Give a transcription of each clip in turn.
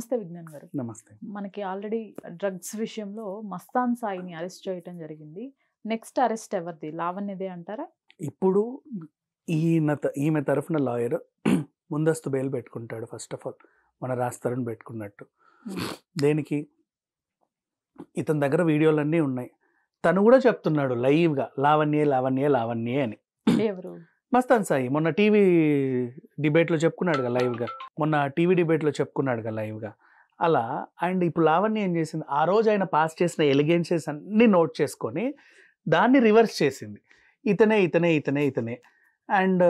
నమస్తే విజ్ఞాన్ గారు. నమస్తే. మనకి ఆల్రెడీ డ్రగ్స్ విషయంలో మస్తాన్ సాయిని అరెస్ట్ చేయటం జరిగింది. నెక్స్ట్ అరెస్ట్ ఎవరిది? లావణ్యదే అంటారా? ఇప్పుడు ఈమె తరఫున లాయర్ ముందస్తు బెయిల్ పెట్టుకుంటాడు. ఫస్ట్ ఆఫ్ ఆల్ మన రాజ్ పెట్టుకున్నట్టు. హ్మ్. దేనికి? ఇతని దగ్గర వీడియోలన్నీ ఉన్నాయి. తను కూడా చెప్తున్నాడు లైవ్‌గా లావణ్యే, లావణ్యే, లావణ్యే అని. ఎవరు? మస్తాన్ సాయి మొన్న టీవీ డిబేట్‌లో చెప్పుకున్నాడుగా లైవ్‌గా. మొన్న టీవీ డిబేట్‌లో చెప్పుకున్నాడుగా లైవ్‌గా. అలా అండ్ ఇప్పుడు లావణ్య ఏం చేసింది? ఆ రోజు ఆయన పాస్ చేసిన ఎలిగెన్సెస్ అన్నీ నోట్ చేసుకొని దాన్ని రివర్స్ చేసింది. ఇతనే, ఇతనే, ఇతనే, ఇతనే. అండ్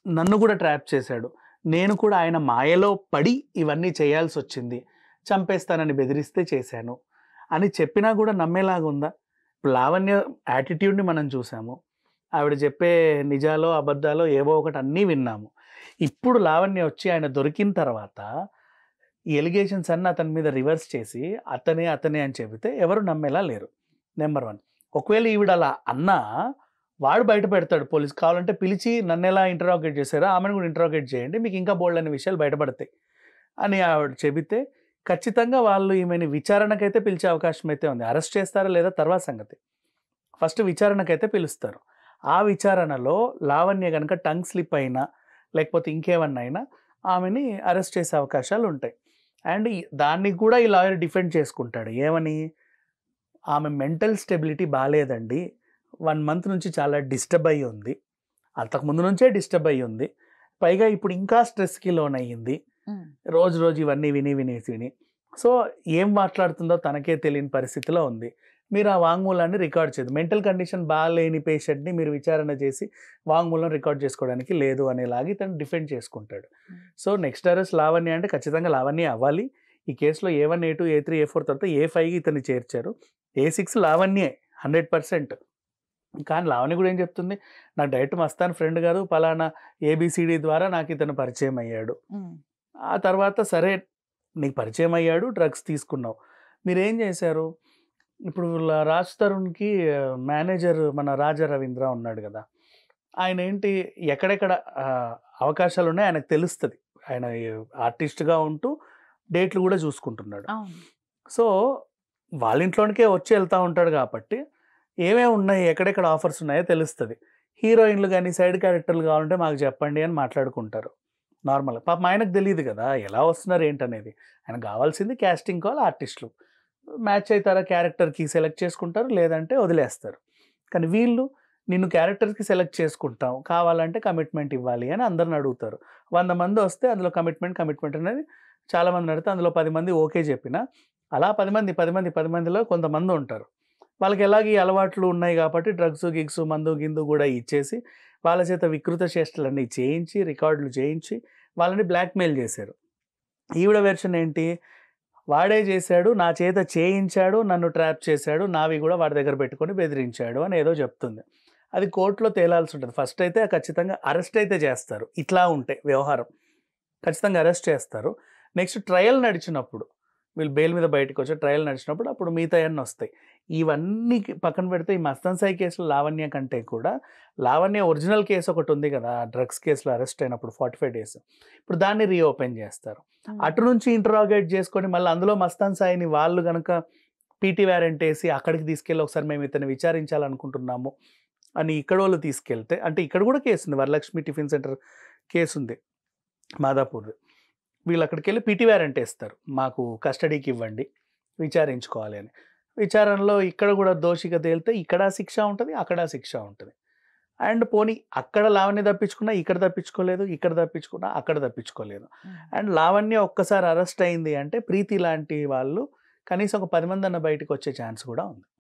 నన్ను కూడా ట్రాప్ చేశాడు. నేను కూడా ఆయన మాయలో పడి ఇవన్నీ చేయాల్సొచ్చింది. చంపేస్తానని బెదిరిస్తే చేశాను అని చెప్పినా కూడా నమ్మేలాగా ఉందా? ఇప్పుడు లావణ్య యాటిట్యూడ్‌ని మనం చూసాము. ఆవిడ చెప్పే నిజాలో, అబద్ధాలో ఏవో ఒకటి అన్నీ విన్నాము. ఇప్పుడు లావణ్య వచ్చి ఆయన దొరికిన తర్వాత ఈ ఎలిగేషన్స్ అన్నీ అతని మీద రివర్స్ చేసి అతనే, అతనే అని చెబితే ఎవరు నమ్మేలా లేరు. నెంబర్ 1. ఒకవేళ ఈవిడ అలా అన్నా వాడు బయట పెడతాడు పోలీస్. కావాలంటే పిలిచి నన్నెలా ఇంటరాగేట్ చేశారో ఆమెను కూడా ఇంటరాగేట్ చేయండి. మీకు ఇంకా బోలెడన్ని విషయాలు బయటపడతాయి అని ఆవిడ చెబితే ఖచ్చితంగా వాళ్ళు ఈమెని విచారణకైతే పిలిచే అవకాశం అయితే ఉంది. అరెస్ట్ చేస్తారా లేదా తర్వాత సంగతి. ఫస్ట్ విచారణకైతే పిలుస్తారు. ఆ విచారణలో లావణ్య గనక టంగ్ స్లిప్ అయినా లేకపోతే ఇంకేమన్నా అయినా ఆమెని అరెస్ట్ చేసే అవకాశాలు ఉంటాయి. అండ్ దాన్ని కూడా ఈ లాయర్ డిఫెండ్ చేసుకుంటాడు. ఏమని? ఆమె మెంటల్ స్టెబిలిటీ బాలేదండి. 1 మంత్ నుంచి చాలా డిస్టర్బ్ అయ్యి ఉంది. అంతకుముందు నుంచే డిస్టర్బ్ అయ్యి ఉంది. పైగా ఇప్పుడు ఇంకా స్ట్రెస్‌కి లోనయ్యింది. హ్మ్. రోజు రోజు ఇవన్నీ విని. సో, ఏం మాట్లాడుతుందో తనకే తెలియని పరిస్థితిలో ఉంది. మీరు ఆ వాంగ్మూలాన్ని రికార్డ్ చేయదు. మెంటల్ కండిషన్ బాలేని పేషెంట్‌ని మీరు విచారణ చేసి వాంగ్మూలం రికార్డ్ చేసుకోవడానికి లేదు అనేలాగా ఇతను డిఫెండ్ చేసుకుంటాడు. సో, నెక్స్ట్ అరెస్ట్ లావణ్య అంటే ఖచ్చితంగా లావణ్య అవ్వాలి. ఈ కేసులో ఏ1, ఏ2, ఏ3, ఏ4 తర్వాత ఏ5కి ఇతన్ని చేర్చారు. ఏ6 లావణ్యే 100%. కానీ లావణ్య కూడా ఏం చెప్తుంది? నాకు డైరెక్ట్ మస్తాన్ ఫ్రెండ్ కాదు. పలానా ఏబీసీడీ ద్వారా నాకు ఇతను పరిచయం అయ్యాడు. హ్మ్. ఆ తర్వాత సరే నీకు పరిచయం అయ్యాడు, డ్రగ్స్ తీసుకున్నావు. మీరేం చేశారు? ఇప్పుడు రాజ్ తరుణ్‌కి మేనేజర్ మన రాజా రవీంద్ర ఉన్నాడు గదా! ఆయన ఏంటి ఎక్కడెక్కడ అవకాశాలున్నాయో ఆయనకు తెలుస్తది. ఆయన ఆర్టిస్ట్‌గా ఉంటూ డేట్లు గూడా చూసుకుంటున్నాడు. అవును. సో, వాళ్ళ ఇంట్లోనికే వచ్చి ఎళ్తా ఉంటాడు కాబట్టి, ఏమేమి ఉన్నాయి, ఎక్కడెక్కడ ఆఫర్స్ ఉన్నాయో తెలుస్తది. హీరోయిన్‌లు గాని, సైడ్ క్యారెక్టర్‌లు కావాలంటే మాకు చెప్పండి అని మాట్లాడుకుంటారు. నార్మల్‌గా. పాపం ఆయనకు తెలీదు గదా! ఎలా వస్తున్నారు ఏంటనేది. ఆయనకు గావాల్సింది కాస్టింగ్ కాల్, ఆర్టిస్టులు. మ్యాచ్ అయితారా క్యారెక్టర్‌కి సెలెక్ట్ చేసుకుంటారు. లేదంటే వదిలేస్తారు. కానీ వీళ్ళు నిన్ను క్యారెక్టర్‌కి సెలెక్ట్ చేసుకుంటాం. కావాలంటే కమిట్మెంట్ ఇవ్వాలి అని అందరిని అడుగుతారు. 100 మంది వస్తే అందులో కమిట్మెంట్ అనేది చాలా మందిని అడిగితే అందులో 10 మంది ఓకే చెప్పినా, అలా 10 మందిలో కొంతమంది ఉంటారు. వాళ్ళకి ఎలాగో ఈ అలవాట్లు ఉన్నాయి కాబట్టి డ్రగ్స్, గిగ్స్, మందు, గిందు గూడా ఇచ్చేసి వాళ్ళ చేత వికృత చేష్టలన్నీ చేయించి, రికార్డులు చేయించి వాళ్ళని బ్లాక్‌మెయిల్ చేశారు. ఈవిడ వెర్షన్ ఏంటి? వాడే చేశాడు, నా చేత చేయించాడు, నన్ను ట్రాప్ చేశాడు, నావి గూడా వాడి దగ్గర పెట్టుకొని బెదిరించాడు అని ఏదో చెప్తుంది. అది కోర్ట్‌లో తేలాల్సుంటది. ఫస్ట్ అయితే ఖచ్చితంగా అరెస్ట్ అయితే చేస్తారు. ఇట్లా ఉంటే వ్యవహారం. ఖచ్చితంగా అరెస్ట్ చేస్తారు. నెక్స్ట్ ట్రయల్ నడిచినప్పుడు వీళ్ళు బెయిల్ మీద బయటకొచ్చి ట్రయల్ నడిచినప్పుడు అప్పుడు మిగతాయన్నీ వస్తాయి. ఇవన్నీ పక్కన పెడితే ఈ మస్తాన్ సాయి కేసులో లావణ్య కంటే కూడా లావణ్య ఒరిజినల్ కేస్ ఒకటుంది గదా! డ్రగ్స్ కేసులో అరెస్ట్ అయినప్పుడు 45 డేస్. ఇప్పుడు దాన్ని రీఓపెన్ చేస్తారు. హ్మ్. అటు నుంచి ఇంటరాగేట్ చేసుకొని మళ్ళీ అందులో మస్తాన్ సాయిని వాళ్ళు గనక పీటీ వారెంట్ ఏసి అక్కడికి తీసుకెళ్ళి ఒకసారి మేము ఇతన్ని విచారించాలనుకుంటున్నాము అని ఇక్కడోళ్ళు తీసుకెళ్తే అంటే ఇక్కడ కూడా కేసుంది. వరలక్ష్మి టిఫిన్ సెంటర్ కేసుంది మాదాపూర్‌ది. వీళ్ళక్కడికెళ్ళి పీటీ వారెంట్ ఏస్తారు. మాకు కస్టడీకి ఇవ్వండి. విచారించుకోవాలి అని. విచారణలో ఇక్కడ గూడా దోషిగా తేలితే ఇక్కడ శిక్ష ఉంటది. అక్కడ శిక్ష ఉంటది. అండ్ పోనీ అక్కడ లావణ్య తప్పించుకున్నా, ఇక్కడ తప్పించుకోలేదు. ఇక్కడ తప్పించుకున్నా, అక్కడ తప్పించుకోలేదు. హ్మ్. అండ్ లావణ్య ఒక్కసారి అరెస్ట్ అయింది అంటే ప్రీతి లాంటి వాళ్ళు కనీసం ఒక 10 మందన్న బయటకొచ్చే ఛాన్స్ గూడా ఉంది.